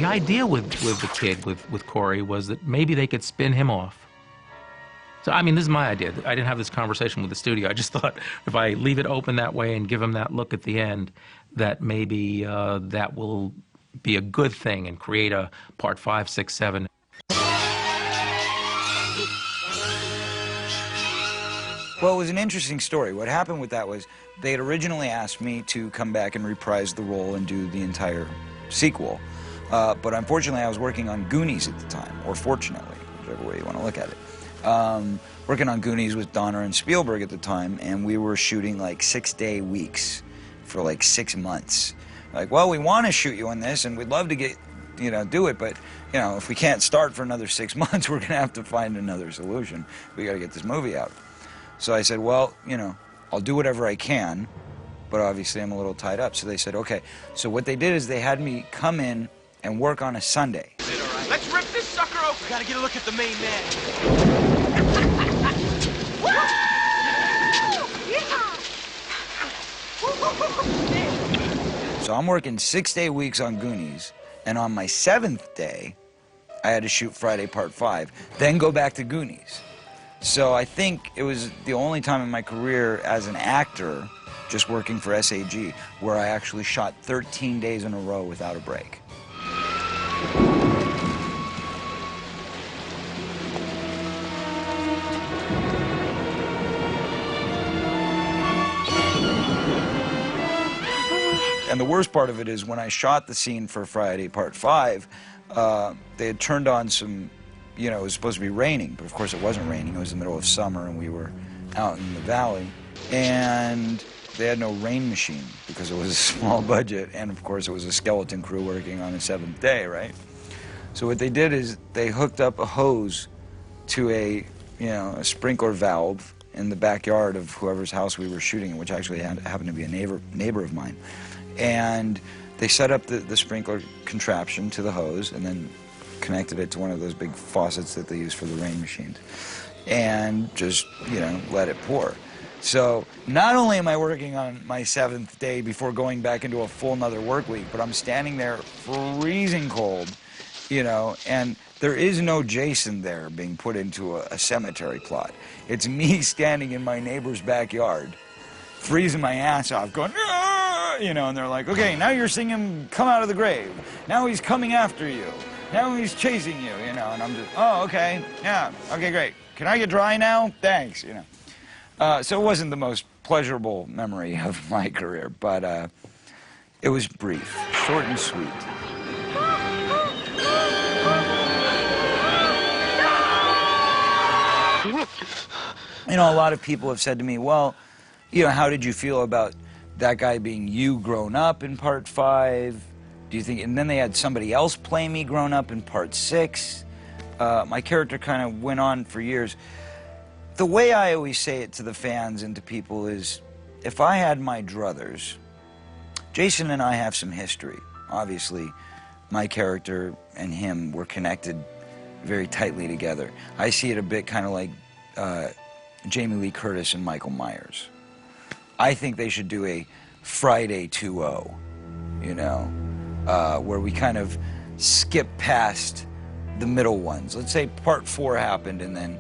The idea with the kid, with Corey, was that maybe they could spin him off. So, I mean, this is my idea. I didn't have this conversation with the studio. I just thought if I leave it open that way and give him that look at the end, that maybe that will be a good thing and create a part 5, 6, 7. Well, it was an interesting story. What happened with that was they had originally asked me to come back and reprise the role and do the entire sequel. But unfortunately, I was working on Goonies at the time, or fortunately, whichever way you want to look at it. Working on Goonies with Donner and Spielberg at the time, and we were shooting like 6-day weeks for like 6 months. Like, well, we want to shoot you on this, and we'd love to get, do it, but, if we can't start for another 6 months, we're going to have to find another solution. We got to get this movie out. So I said, well, I'll do whatever I can, but obviously I'm a little tied up. So they said, okay. So what they did is they had me come in and work on a Sunday. Let's rip this sucker open. We gotta get a look at the main man. So I'm working 6-day weeks on Goonies, and on my 7th day, I had to shoot Friday Part 5, then go back to Goonies. So I think it was the only time in my career as an actor, just working for SAG, where I actually shot 13 days in a row without a break. And the worst part of it is when I shot the scene for Friday Part 5, they had turned on some, it was supposed to be raining, but of course it wasn't raining. It was the middle of summer and we were out in the valley. And they had no rain machine because it was a small budget. And of course it was a skeleton crew working on the 7th day, right? So what they did is they hooked up a hose to a sprinkler valve in the backyard of whoever's house we were shooting in, which actually happened to be a neighbor of mine. And they set up the sprinkler contraption to the hose and then connected it to one of those big faucets that they use for the rain machines, and just, let it pour. So not only am I working on my 7th day before going back into a full another work week, but I'm standing there freezing cold, and there is no Jason there being put into a cemetery plot. It's me standing in my neighbor's backyard, freezing my ass off, going, and they're like, okay, now you're seeing him come out of the grave. Now he's coming after you. Now he's chasing you, and I'm just, oh, okay, yeah, okay, great. Can I get dry now? Thanks, So it wasn't the most pleasurable memory of my career, but it was brief, short and sweet. A lot of people have said to me, well, how did you feel about that guy being you grown up in Part 5? Do you think, and then they had somebody else play me grown up in Part 6. My character kind of went on for years. The way I always say it to the fans and to people is, if I had my druthers, Jason and I have some history. Obviously, my character and him were connected very tightly together. I see it a bit kind of like Jamie Lee Curtis and Michael Myers. I think they should do a Friday 2-0, where we kind of skip past the middle ones. Let's say Part 4 happened, and then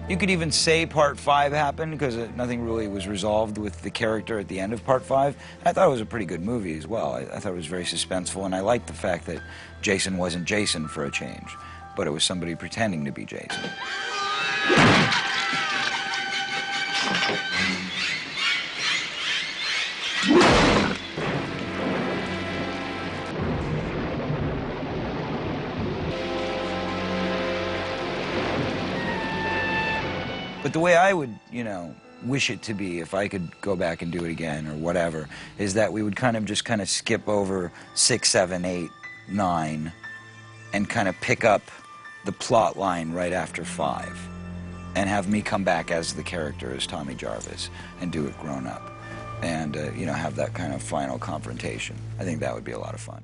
you could even say Part 5 happened because nothing really was resolved with the character at the end of Part 5. I thought it was a pretty good movie as well. I thought it was very suspenseful, and I liked the fact that Jason wasn't Jason for a change, but it was somebody pretending to be Jason. But the way I would, wish it to be, if I could go back and do it again or whatever, is that we would kind of skip over 6, 7, 8, 9, and kind of pick up the plot line right after 5, and have me come back as the character, as Tommy Jarvis, and do it grown up, and, have that kind of final confrontation. I think that would be a lot of fun.